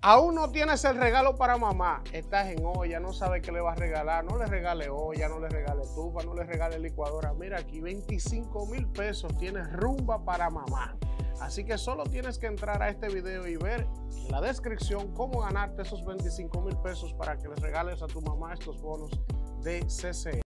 Aún no tienes el regalo para mamá, estás en olla, no sabes qué le vas a regalar, no le regale olla, no le regale estufa, no le regale licuadora. Mira aquí, 25,000 pesos tienes rumba para mamá. Así que solo tienes que entrar a este video y ver en la descripción cómo ganarte esos 25,000 pesos para que les regales a tu mamá estos bonos de CCE.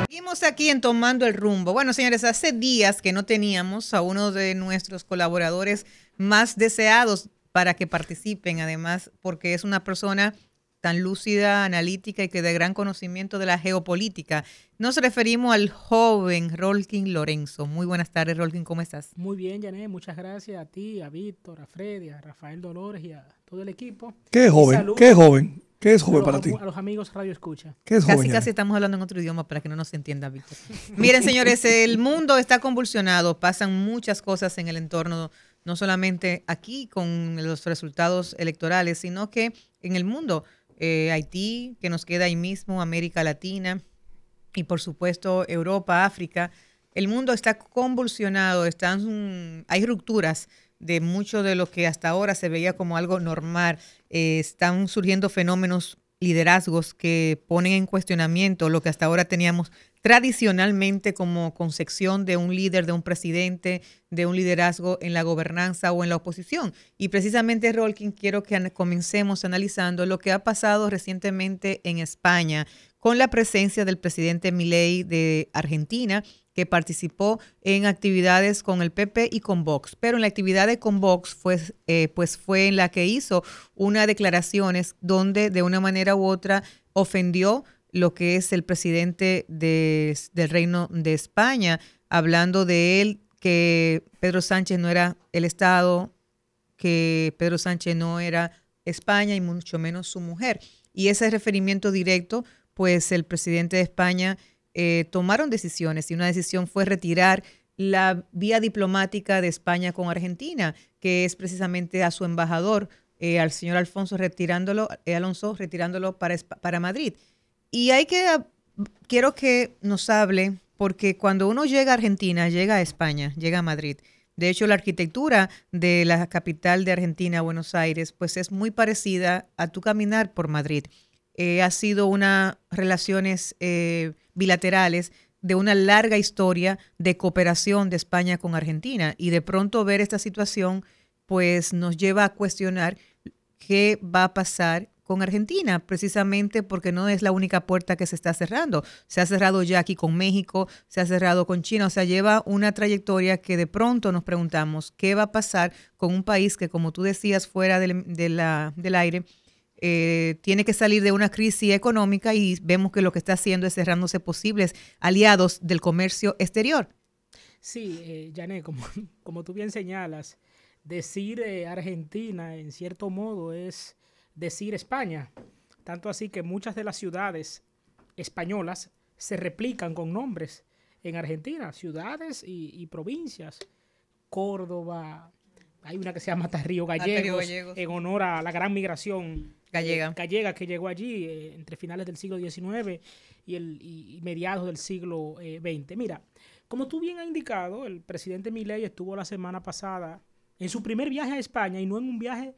Seguimos aquí en Tomando el Rumbo. Bueno, señores, hace días que no teníamos a uno de nuestros colaboradores más deseados para que participen, además, porque es una persona tan lúcida, analítica y que de gran conocimiento de la geopolítica. Nos referimos al joven Rolkin Lorenzo. Muy buenas tardes, Rolkin, ¿cómo estás? Muy bien, Janet, muchas gracias a ti, a Víctor, a Freddy, a Rafael Dolores y a todo el equipo. ¿Qué es joven? ¿Qué es joven? ¿Qué es joven para ti? A los amigos Radio Escucha. ¿Qué es joven? Casi estamos hablando en otro idioma para que no nos entienda, Víctor. Miren, señores, el mundo está convulsionado, pasan muchas cosas en el entorno, no solamente aquí con los resultados electorales, sino que en el mundo, Haití, que nos queda ahí mismo, América Latina y por supuesto Europa, África. El mundo está convulsionado, hay rupturas de mucho de lo que hasta ahora se veía como algo normal. Están surgiendo fenómenos, liderazgos que ponen en cuestionamiento lo que hasta ahora teníamos tradicionalmente como concepción de un líder, de un presidente, de un liderazgo en la gobernanza o en la oposición. Y precisamente, Rolkin, quiero que comencemos analizando lo que ha pasado recientemente en España con la presencia del presidente Milei de Argentina, que participó en actividades con el PP y con Vox. Pero en la actividad con Vox fue en la que hizo unas declaraciones donde de una manera u otra ofendió lo que es el presidente del Reino de España, hablando de él que Pedro Sánchez no era el Estado, que Pedro Sánchez no era España y mucho menos su mujer. Y ese referimiento directo, pues el presidente de España tomaron decisiones y una decisión fue retirar la vía diplomática de España con Argentina, que es precisamente a su embajador, al señor Alonso, retirándolo para Madrid. Y quiero que nos hable, porque cuando uno llega a Argentina, llega a España, llega a Madrid. De hecho, la arquitectura de la capital de Argentina, Buenos Aires, pues es muy parecida a tu caminar por Madrid. Ha sido unas relaciones bilaterales de una larga historia de cooperación de España con Argentina, y de pronto ver esta situación pues nos lleva a cuestionar qué va a pasar con Argentina, precisamente porque no es la única puerta que se está cerrando. Se ha cerrado ya aquí con México, se ha cerrado con China, o sea, lleva una trayectoria que de pronto nos preguntamos qué va a pasar con un país que, como tú decías fuera del aire, tiene que salir de una crisis económica, y vemos que lo que está haciendo es cerrándose posibles aliados del comercio exterior. Sí, Janet, como tú bien señalas, decir Argentina en cierto modo es decir España. Tanto así que muchas de las ciudades españolas se replican con nombres en Argentina, ciudades y provincias. Córdoba, hay una que se llama Río Gallegos, en honor a la gran migración gallega que llegó allí entre finales del siglo XIX y mediados del siglo XX. Mira, como tú bien has indicado, el presidente Milei estuvo la semana pasada en su primer viaje a España, y no en un viaje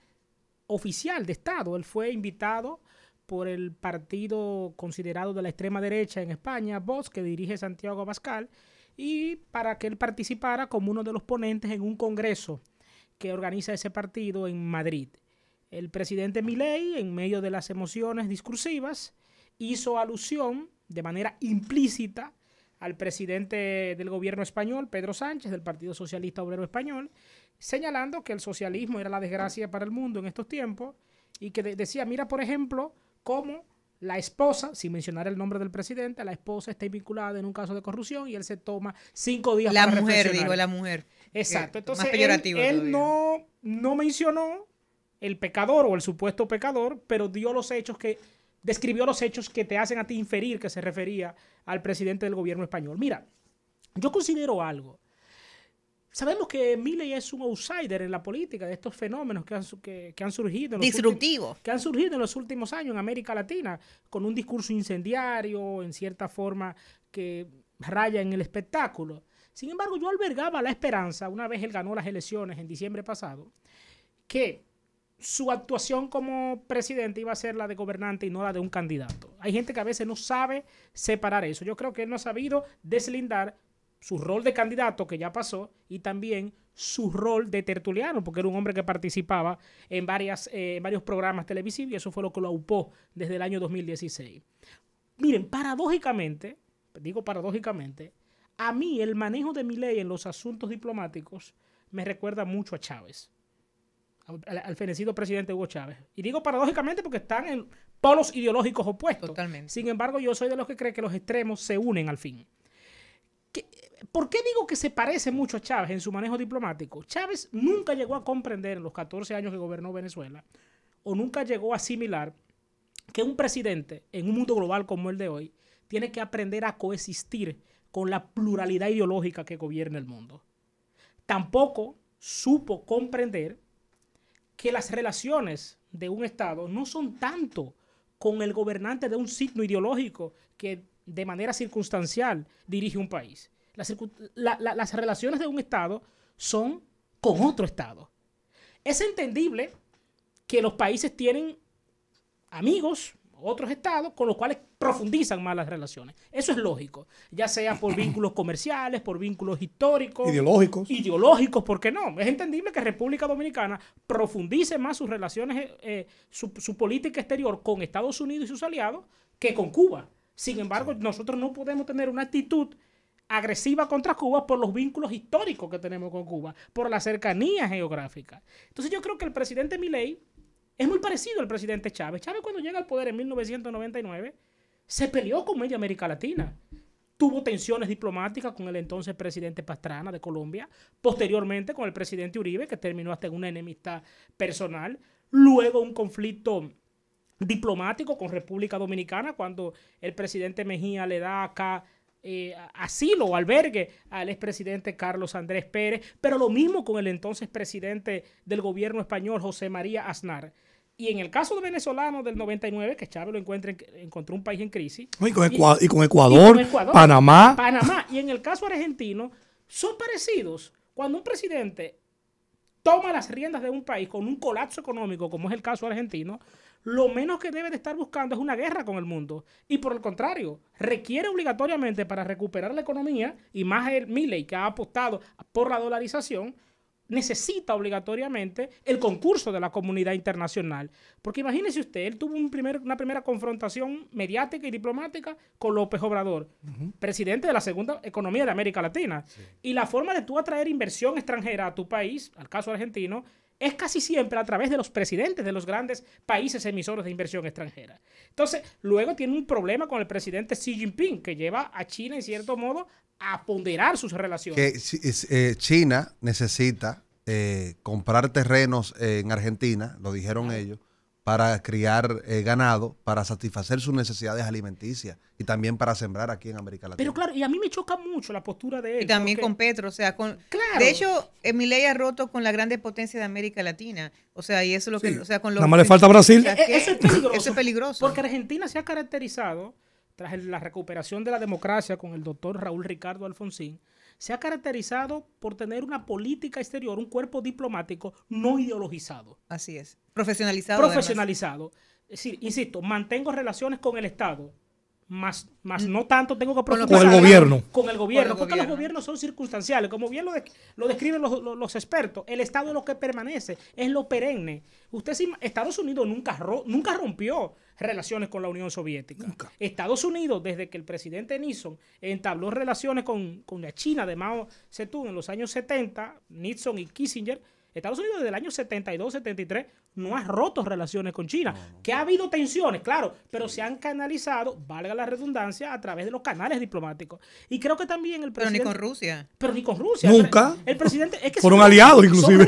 oficial de Estado. Él fue invitado por el partido considerado de la extrema derecha en España, Vox, que dirige Santiago Abascal, y para que él participara como uno de los ponentes en un congreso que organiza ese partido en Madrid. El presidente Milei, en medio de las emociones discursivas, hizo alusión de manera implícita al presidente del gobierno español, Pedro Sánchez, del Partido Socialista Obrero Español, señalando que el socialismo era la desgracia para el mundo en estos tiempos, y que decía, mira, por ejemplo, cómo la esposa, sin mencionar el nombre del presidente, la esposa está vinculada en un caso de corrupción y él se toma 5 días para reflexionar. La mujer, dijo la mujer. Exacto. Entonces, él no mencionó el pecador o el supuesto pecador, pero describió los hechos que te hacen a ti inferir que se refería al presidente del gobierno español. Mira, yo considero algo. Sabemos que Milei es un outsider en la política de estos fenómenos que han surgido. Que han surgido en los últimos años en América Latina, con un discurso incendiario, en cierta forma, que raya en el espectáculo. Sin embargo, yo albergaba la esperanza, una vez él ganó las elecciones en diciembre pasado, que su actuación como presidente iba a ser la de gobernante y no la de un candidato. Hay gente que a veces no sabe separar eso. Yo creo que él no ha sabido deslindar su rol de candidato, que ya pasó, y también su rol de tertuliano, porque era un hombre que participaba en varios programas televisivos y eso fue lo que lo aupó desde el año 2016. Miren, paradójicamente, a mí el manejo de Milei en los asuntos diplomáticos me recuerda mucho a Chávez, al fenecido presidente Hugo Chávez. Y digo paradójicamente porque están en polos ideológicos opuestos. Totalmente. Sin embargo, yo soy de los que cree que los extremos se unen al fin. ¿Por qué digo que se parece mucho a Chávez en su manejo diplomático? Chávez nunca llegó a comprender en los 14 años que gobernó Venezuela, o nunca llegó a asimilar que un presidente en un mundo global como el de hoy tiene que aprender a coexistir con la pluralidad ideológica que gobierna el mundo. Tampoco supo comprender que las relaciones de un Estado no son tanto con el gobernante de un signo ideológico que de manera circunstancial dirige un país. Las relaciones de un Estado son con otro Estado. Es entendible que los países tienen amigos, otros estados, con los cuales profundizan más las relaciones. Eso es lógico, ya sea por vínculos comerciales, por vínculos históricos, ideológicos, ¿por qué no? Es entendible que República Dominicana profundice más sus relaciones, su política exterior con Estados Unidos y sus aliados que con Cuba. Sin embargo, nosotros no podemos tener una actitud agresiva contra Cuba por los vínculos históricos que tenemos con Cuba, por la cercanía geográfica. Entonces yo creo que el presidente Milei es muy parecido al presidente Chávez. Chávez, cuando llega al poder en 1999, se peleó con media América Latina. Tuvo tensiones diplomáticas con el entonces presidente Pastrana de Colombia, posteriormente con el presidente Uribe, que terminó hasta en una enemistad personal, luego un conflicto diplomático con República Dominicana, cuando el presidente Mejía le da acá asilo o albergue al expresidente Carlos Andrés Pérez, pero lo mismo con el entonces presidente del gobierno español, José María Aznar. Y en el caso de venezolano del 99, que Chávez lo encontró un país en crisis. Y con Ecuador, Panamá. Y en el caso argentino, son parecidos. Cuando un presidente toma las riendas de un país con un colapso económico, como es el caso argentino, lo menos que debe de estar buscando es una guerra con el mundo. Y por el contrario, requiere obligatoriamente para recuperar la economía, y más el Milei, que ha apostado por la dolarización, necesita obligatoriamente el concurso de la comunidad internacional. Porque imagínese usted, él tuvo una primera confrontación mediática y diplomática con López Obrador, presidente de la segunda economía de América Latina. Sí. Y la forma de tú atraer inversión extranjera a tu país, al caso argentino, es casi siempre a través de los presidentes de los grandes países emisores de inversión extranjera. Entonces, luego tiene un problema con el presidente Xi Jinping, que lleva a China, en cierto modo, a ponderar sus relaciones. Que China necesita comprar terrenos en Argentina, lo dijeron ellos, para criar ganado, para satisfacer sus necesidades alimenticias y también para sembrar aquí en América Latina. Pero claro, y a mí me choca mucho la postura de él. Y también con Petro, o sea, claro. De hecho, Milei ha roto con la grande potencia de América Latina. O sea, y eso es lo que, o sea, con lo nada más le falta Brasil. Eso es peligroso. Eso es peligroso. Porque Argentina se ha caracterizado, tras la recuperación de la democracia con el doctor Raúl Ricardo Alfonsín, se ha caracterizado por tener una política exterior, un cuerpo diplomático no ideologizado. Así es. Profesionalizado. Profesionalizado. Es decir, insisto, mantengo relaciones con el Estado, más no tanto tengo que profundizar con el gobierno. Con el gobierno, porque los gobiernos son circunstanciales. Como bien lo describen los expertos, el Estado es lo que permanece, es lo perenne. Estados Unidos nunca rompió relaciones con la Unión Soviética. Nunca. Estados Unidos, desde que el presidente Nixon entabló relaciones con la China de Mao Zedong en los años 70, Nixon y Kissinger, Estados Unidos desde el año 72, 73 no ha roto relaciones con China. Que ha habido tensiones, claro, pero se han canalizado, valga la redundancia, a través de los canales diplomáticos. Y creo que también el presidente... Pero ni con Rusia. Pero ni con Rusia. Nunca. El presidente... Es que fueron aliados, inclusive.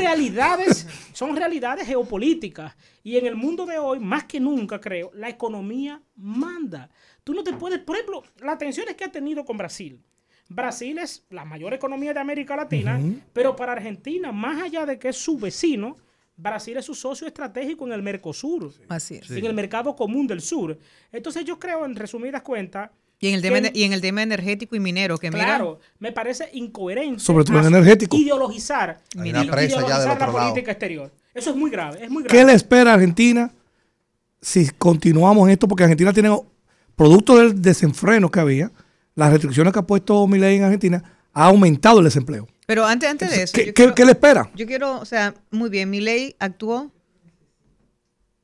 Son realidades geopolíticas. Y en el mundo de hoy, más que nunca, creo, la economía manda. Tú no te puedes... Por ejemplo, las tensiones que ha tenido con Brasil. Brasil es la mayor economía de América Latina, pero para Argentina, más allá de que es su vecino, Brasil es su socio estratégico en el Mercosur. Así es. En el mercado común del sur. Entonces yo creo, en resumidas cuentas, Y en el tema energético y minero, que claro, me parece incoherente. Sobre todo en energético. Ideologizar la política exterior. Eso es muy grave, es muy grave. ¿Qué le espera a Argentina si continuamos en esto? Porque Argentina tiene, producto del desenfreno que había, las restricciones que ha puesto Milei en Argentina, ha aumentado el desempleo. Pero antes de eso, ¿Qué le espera? Yo quiero, o sea, muy bien, Milei actuó.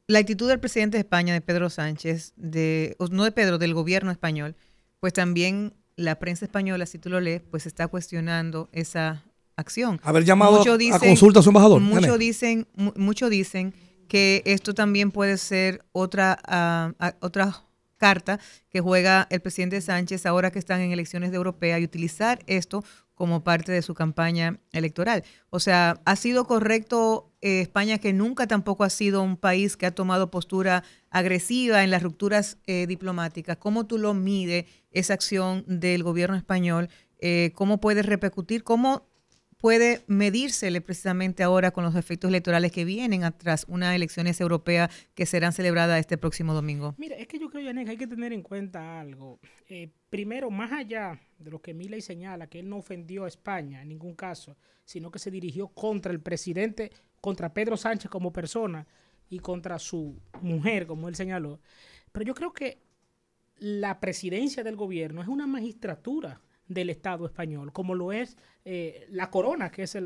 La actitud del presidente de España, de Pedro Sánchez, no de Pedro, del gobierno español, pues también la prensa española, si tú lo lees, pues está cuestionando esa acción. Haber llamado a consulta a su embajador. Muchos dicen que esto también puede ser otra carta que juega el presidente Sánchez ahora que están en elecciones europeas y utilizar esto como parte de su campaña electoral. O sea, ¿ha sido correcto España, que nunca tampoco ha sido un país que ha tomado postura agresiva en las rupturas diplomáticas? ¿Cómo tú lo mides esa acción del gobierno español? ¿Cómo puede repercutir? ¿Cómo puede medírsele precisamente ahora con los efectos electorales que vienen tras unas elecciones europeas que serán celebradas este próximo domingo? Mira, es que yo creo, Yanek, hay que tener en cuenta algo. Primero, más allá de lo que Milei señala, que él no ofendió a España en ningún caso, sino que se dirigió contra el presidente, contra Pedro Sánchez como persona y contra su mujer, como él señaló. Pero yo creo que la presidencia del gobierno es una magistratura del Estado español, como lo es la corona, que es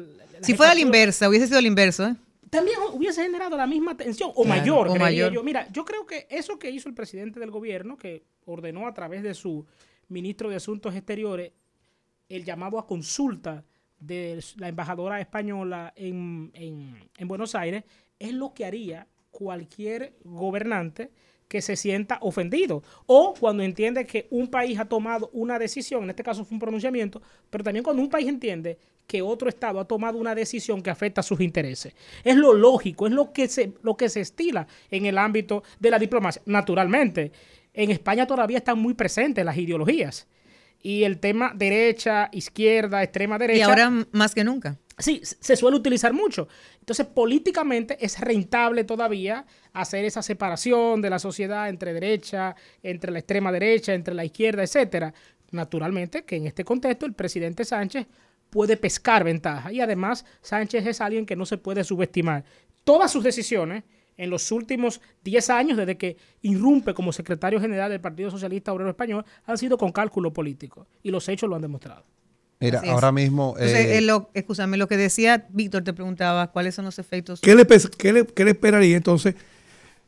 si fuera la inversa, hubiese sido el inverso, ¿eh? También hubiese generado la misma tensión, o claro, mayor, creería yo. Mira, yo creo que eso que hizo el presidente del gobierno, que ordenó a través de su ministro de Asuntos Exteriores el llamado a consulta de la embajadora española en Buenos Aires, es lo que haría cualquier gobernante que se sienta ofendido, o cuando entiende que un país ha tomado una decisión, en este caso fue un pronunciamiento, pero también cuando un país entiende que otro Estado ha tomado una decisión que afecta a sus intereses. Es lo lógico, es lo que se estila en el ámbito de la diplomacia. Naturalmente, en España todavía están muy presentes las ideologías, y el tema derecha, izquierda, extrema derecha. Y ahora más que nunca. Sí, se suele utilizar mucho. Entonces, políticamente es rentable todavía hacer esa separación de la sociedad entre derecha, entre la extrema derecha, entre la izquierda, etcétera. Naturalmente que en este contexto el presidente Sánchez puede pescar ventaja, y además Sánchez es alguien que no se puede subestimar. Todas sus decisiones en los últimos 10 años, desde que irrumpe como secretario general del Partido Socialista Obrero Español, han sido con cálculo político, y los hechos lo han demostrado. Mira, ahora mismo... Entonces, escúchame, lo que decía Víctor, te preguntaba, ¿cuáles son los efectos? ¿Qué le esperaría entonces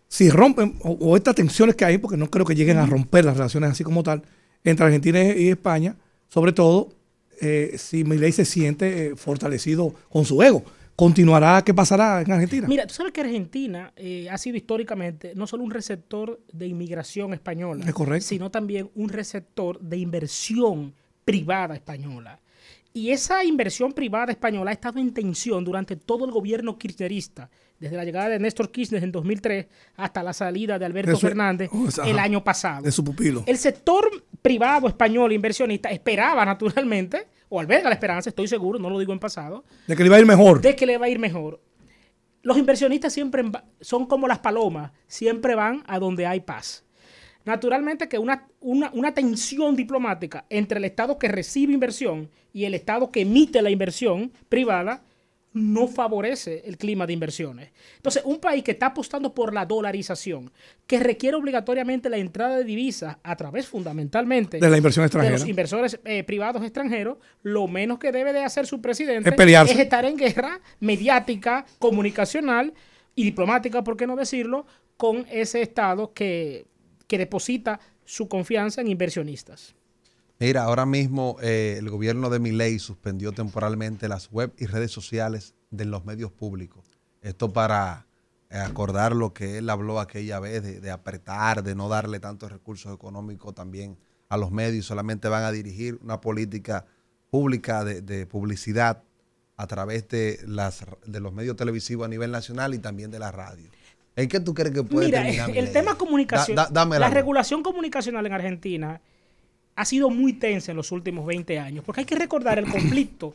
si rompen, o estas tensiones que hay, porque no creo que lleguen a romper las relaciones así como tal, entre Argentina y España, sobre todo si Milei se siente fortalecido con su ego? ¿Continuará? ¿Qué pasará en Argentina? Mira, tú sabes que Argentina ha sido históricamente no solo un receptor de inmigración española, es correcto, sino también un receptor de inversión privada española. Y esa inversión privada española ha estado en tensión durante todo el gobierno kirchnerista, desde la llegada de Néstor Kirchner en 2003 hasta la salida de Alberto Fernández el año pasado. De su pupilo. El sector privado español inversionista esperaba naturalmente, o alberga la esperanza, estoy seguro, no lo digo en pasado, de que le va a ir mejor. De que le va a ir mejor. Los inversionistas siempre son como las palomas, siempre van a donde hay paz. Naturalmente que una tensión diplomática entre el Estado que recibe inversión y el Estado que emite la inversión privada no favorece el clima de inversiones. Entonces, un país que está apostando por la dolarización, que requiere obligatoriamente la entrada de divisas a través fundamentalmente de la inversión extranjera, de los inversores privados extranjeros, lo menos que debe de hacer su presidente es pelearse, es estar en guerra mediática, comunicacional y diplomática, por qué no decirlo, con ese Estado que deposita su confianza en inversionistas. Mira, ahora mismo el gobierno de Milei suspendió temporalmente las web y redes sociales de los medios públicos. Esto para acordar lo que él habló aquella vez de apretar, de no darle tantos recursos económicos también a los medios. Solamente van a dirigir una política pública de publicidad a través de los medios televisivos a nivel nacional y también de la radio. ¿En qué tú crees que puede terminar? Mira, el tema comunicación, la regulación comunicacional en Argentina ha sido muy tensa en los últimos 20 años, porque hay que recordar el conflicto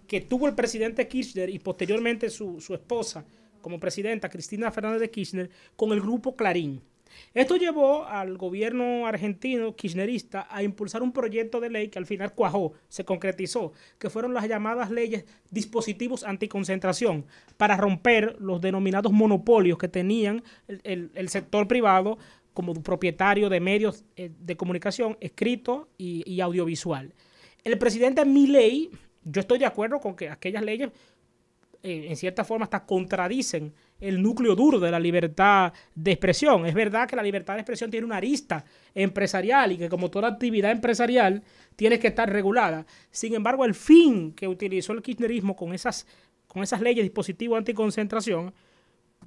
que tuvo el presidente Kirchner y posteriormente su esposa como presidenta, Cristina Fernández de Kirchner, con el grupo Clarín. Esto llevó al gobierno argentino kirchnerista a impulsar un proyecto de ley que al final cuajó, se concretizó, que fueron las llamadas leyes dispositivos anticoncentración, para romper los denominados monopolios que tenían el sector privado como propietario de medios de comunicación escrito y audiovisual. El presidente Milei, yo estoy de acuerdo con que aquellas leyes en cierta forma hasta contradicen el núcleo duro de la libertad de expresión. Es verdad que la libertad de expresión tiene una arista empresarial y que como toda actividad empresarial tiene que estar regulada. Sin embargo, el fin que utilizó el kirchnerismo con esas leyes dispositivos anticoncentración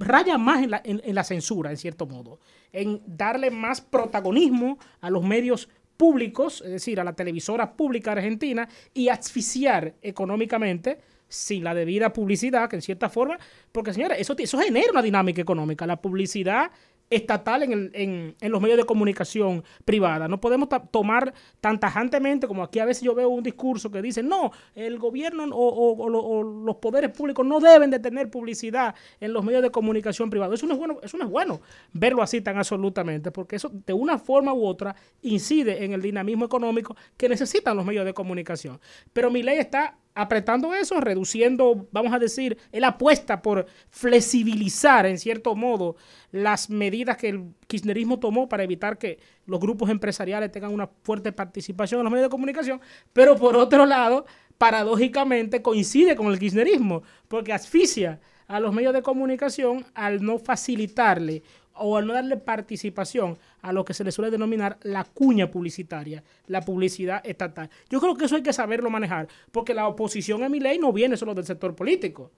raya más en la censura, en cierto modo, en darle más protagonismo a los medios públicos, es decir, a la televisora pública argentina, y asfixiar económicamente sin la debida publicidad, que en cierta forma, porque señores, eso genera una dinámica económica, la publicidad estatal en los medios de comunicación privada. No podemos tomar tan tajantemente como aquí a veces yo veo un discurso que dice, no, el gobierno o los poderes públicos no deben de tener publicidad en los medios de comunicación privados. Eso no es bueno verlo así tan absolutamente, porque eso de una forma u otra incide en el dinamismo económico que necesitan los medios de comunicación. Pero Milei está apretando eso, reduciendo, vamos a decir, él apuesta por flexibilizar en cierto modo las medidas que el kirchnerismo tomó para evitar que los grupos empresariales tengan una fuerte participación en los medios de comunicación, pero por otro lado, paradójicamente coincide con el kirchnerismo, porque asfixia a los medios de comunicación al no facilitarle o al no darle participación a lo que se le suele denominar la cuña publicitaria, la publicidad estatal. Yo creo que eso hay que saberlo manejar, porque la oposición a Milei no viene solo del sector político.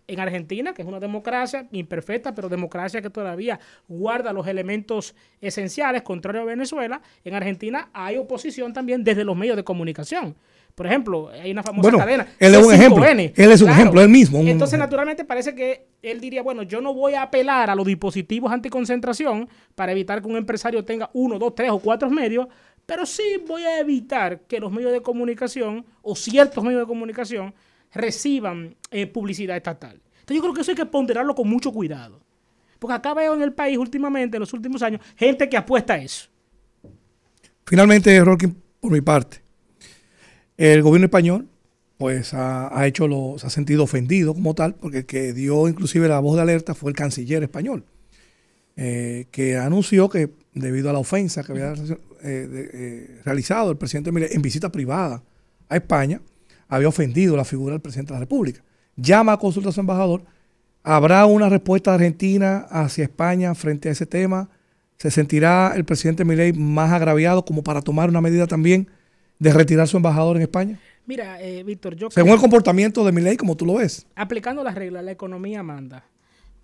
En Argentina, que es una democracia imperfecta, pero democracia que todavía guarda los elementos esenciales, contrario a Venezuela, en Argentina hay oposición también desde los medios de comunicación. Por ejemplo, hay una famosa cadena. Él es un ejemplo. Él es un ejemplo, él mismo. Entonces, naturalmente, parece que él diría, bueno, yo no voy a apelar a los dispositivos anticoncentración para evitar que un empresario tenga 1, 2, 3 o 4 medios, pero sí voy a evitar que los medios de comunicación o ciertos medios de comunicación reciban publicidad estatal. Entonces, yo creo que eso hay que ponderarlo con mucho cuidado. Porque acá veo en el país últimamente, en los últimos años, gente que apuesta a eso. Finalmente, Rolkin, por mi parte, el gobierno español pues se ha sentido ofendido como tal, porque el que dio inclusive la voz de alerta fue el canciller español, que anunció que debido a la ofensa que había realizado el presidente Milei en visita privada a España, había ofendido la figura del presidente de la República. Llama a consulta a su embajador. ¿Habrá una respuesta de Argentina hacia España frente a ese tema? ¿Se sentirá el presidente Milei más agraviado como para tomar una medida también de retirar su embajador en España? Mira, Víctor, según el comportamiento de Milei, como tú lo ves. Aplicando las reglas, la economía manda.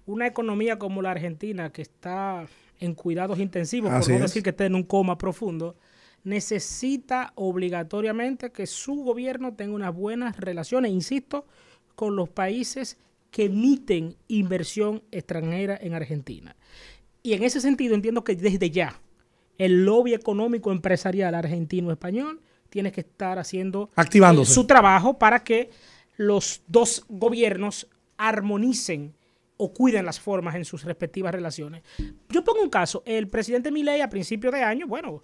Una economía como la Argentina, que está en cuidados intensivos, por no decir que esté en un coma profundo, necesita obligatoriamente que su gobierno tenga unas buenas relaciones, insisto, con los países que emiten inversión extranjera en Argentina. Y en ese sentido entiendo que desde ya el lobby económico empresarial argentino-español tiene que estar haciendo su trabajo para que los dos gobiernos armonicen o cuiden las formas en sus respectivas relaciones. Yo pongo un caso, el presidente Milei a principios de año, bueno,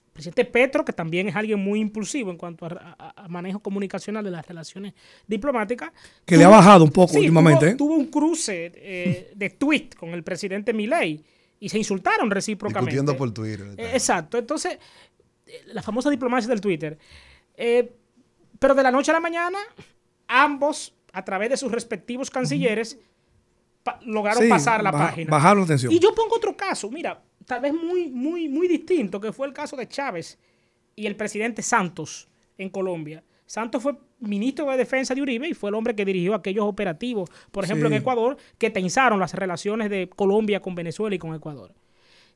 el presidente Petro, que también es alguien muy impulsivo en cuanto a manejo comunicacional de las relaciones diplomáticas. Que le ha bajado un poco últimamente. Tuvo un cruce de tweet con el presidente Milei y se insultaron recíprocamente. Discutiendo por Twitter. Exacto, entonces, la famosa diplomacia del Twitter. Pero de la noche a la mañana, ambos, a través de sus respectivos cancilleres, lograron pasar la página. Bajaron la tensión. Y yo pongo otro caso, mira, tal vez muy distinto, que fue el caso de Chávez y el presidente Santos en Colombia. Santos fue ministro de Defensa de Uribe y fue el hombre que dirigió aquellos operativos, por ejemplo, en Ecuador, que tensaron las relaciones de Colombia con Venezuela y con Ecuador.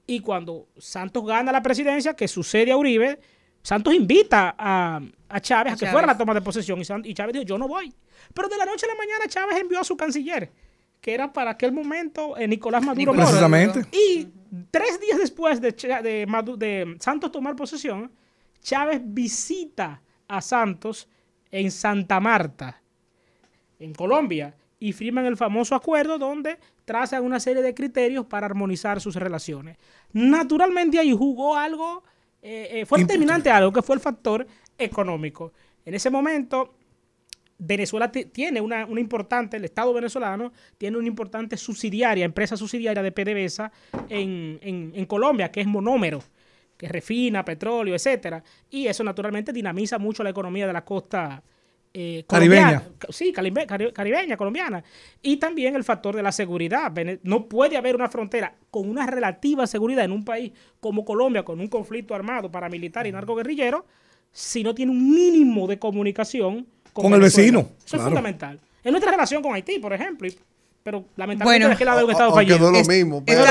Y cuando Santos gana la presidencia, que sucede a Uribe, Santos invita a Chávez a que fuera a la toma de posesión y Chávez dijo, yo no voy. Pero de la noche a la mañana Chávez envió a su canciller, que era para aquel momento Nicolás Maduro Moro. Precisamente. Y 3 días después de Santos tomar posesión, Chávez visita a Santos en Santa Marta, en Colombia, y firman el famoso acuerdo donde trazan una serie de criterios para armonizar sus relaciones. Naturalmente ahí jugó algo, fue determinante algo que fue el factor económico. En ese momento Venezuela tiene una importante, el Estado venezolano tiene una importante subsidiaria, empresa subsidiaria de PDVSA en Colombia, que es Monómero, que refina petróleo, etcétera, y eso naturalmente dinamiza mucho la economía de la costa caribeña. Sí, caribeña, colombiana. Y también el factor de la seguridad. No puede haber una frontera con una relativa seguridad en un país como Colombia, con un conflicto armado paramilitar y narcoguerrillero, si no tiene un mínimo de comunicación con el vecino. Eso claro. es fundamental. En nuestra relación con Haití, por ejemplo, pero lamentablemente de aquel lado de un Estado aunque fallido. no es lo mismo. Pero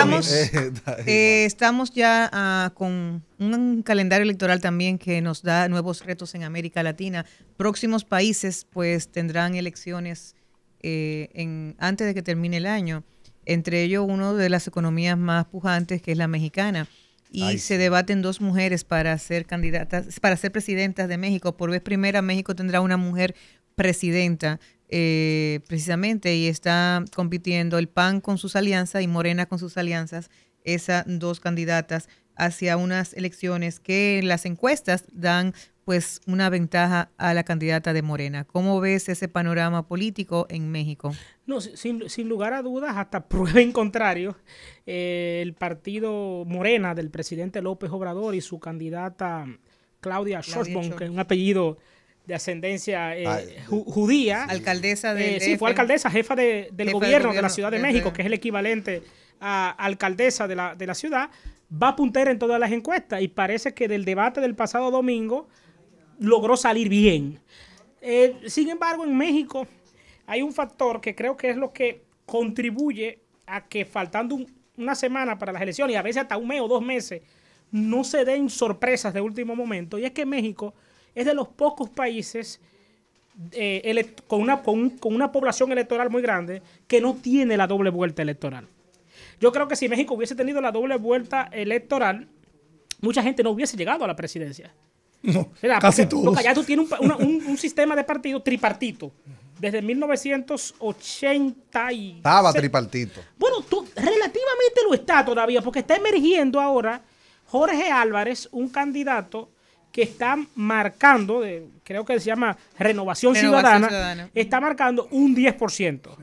Estamos ya con un calendario electoral también que nos da nuevos retos en América Latina. Próximos países pues tendrán elecciones antes de que termine el año. Entre ellos uno de las economías más pujantes, que es la mexicana. Y se debaten dos mujeres para ser candidatas, para ser presidentas de México. Por vez primera México tendrá una mujer presidenta. Precisamente, y está compitiendo el PAN con sus alianzas y Morena con sus alianzas, esas dos candidatas hacia unas elecciones que en las encuestas dan pues una ventaja a la candidata de Morena. ¿Cómo ves ese panorama político en México? No, sin lugar a dudas, hasta prueba en contrario, el partido Morena del presidente López Obrador y su candidata Claudia Sheinbaum, que es un apellido de ascendencia judía. Alcaldesa de sí, fue alcaldesa, jefa del gobierno de la Ciudad de México, que es el equivalente a alcaldesa de la ciudad, va a puntera en todas las encuestas y parece que del debate del pasado domingo logró salir bien. Sin embargo, en México hay un factor que creo que es lo que contribuye a que faltando una semana para las elecciones y a veces hasta un mes o 2 meses no se den sorpresas de último momento, y es que México es de los pocos países con una población electoral muy grande que no tiene la doble vuelta electoral. Yo creo que si México hubiese tenido la doble vuelta electoral, mucha gente no hubiese llegado a la presidencia. No, casi todos. Porque allá tú tienes un sistema de partido tripartito. Desde 1980 y... Estaba tripartito. Bueno, relativamente lo está todavía, porque está emergiendo ahora Jorge Álvarez, un candidato que está marcando, creo que se llama Renovación Ciudadana, está marcando un 10%.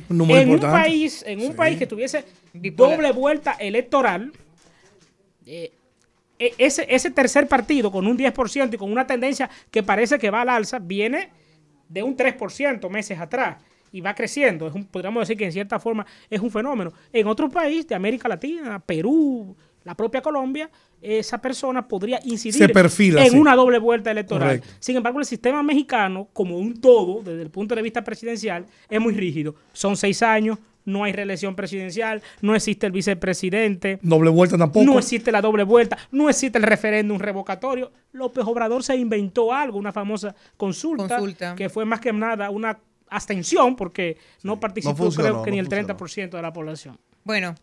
Un número en importante. Un país que tuviese doble vuelta electoral, ese tercer partido con un 10% y con una tendencia que parece que va al alza, viene de un 3% meses atrás y va creciendo. Podríamos decir que en cierta forma es un fenómeno. En otros países de América Latina, Perú, la propia Colombia, esa persona podría incidir en una doble vuelta electoral. Correcto. Sin embargo, el sistema mexicano, como un todo, desde el punto de vista presidencial, es muy rígido. Son 6 años, no hay reelección presidencial, no existe el vicepresidente. Doble vuelta tampoco. No existe la doble vuelta, no existe el referéndum revocatorio. López Obrador se inventó algo, una famosa consulta. Que fue más que nada una abstención, porque no participó, creo que ni el 30% de la población. Bueno,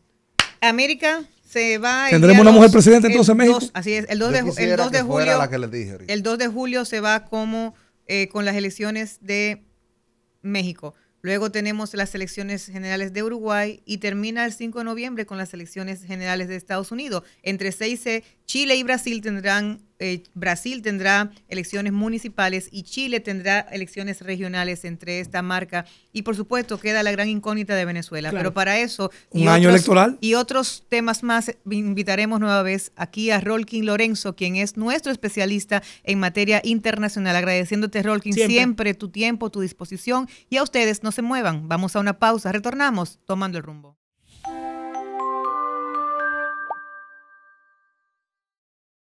América se va. ¿Tendremos una mujer presidenta entonces en México? Así es, el 2 de julio. El 2 de julio se va con las elecciones de México. Luego tenemos las elecciones generales de Uruguay y termina el 5 de noviembre con las elecciones generales de Estados Unidos. Entre 6 Chile y Brasil Brasil tendrá elecciones municipales y Chile tendrá elecciones regionales entre esta marca. Y por supuesto queda la gran incógnita de Venezuela. Claro. Pero para eso un año electoral y otros temas más invitaremos nueva vez aquí a Rolkin Lorenzo, quien es nuestro especialista en materia internacional. Agradeciéndote, Rolkin, siempre tu tiempo, tu disposición, y a ustedes no se muevan. Vamos a una pausa, retornamos tomando el rumbo.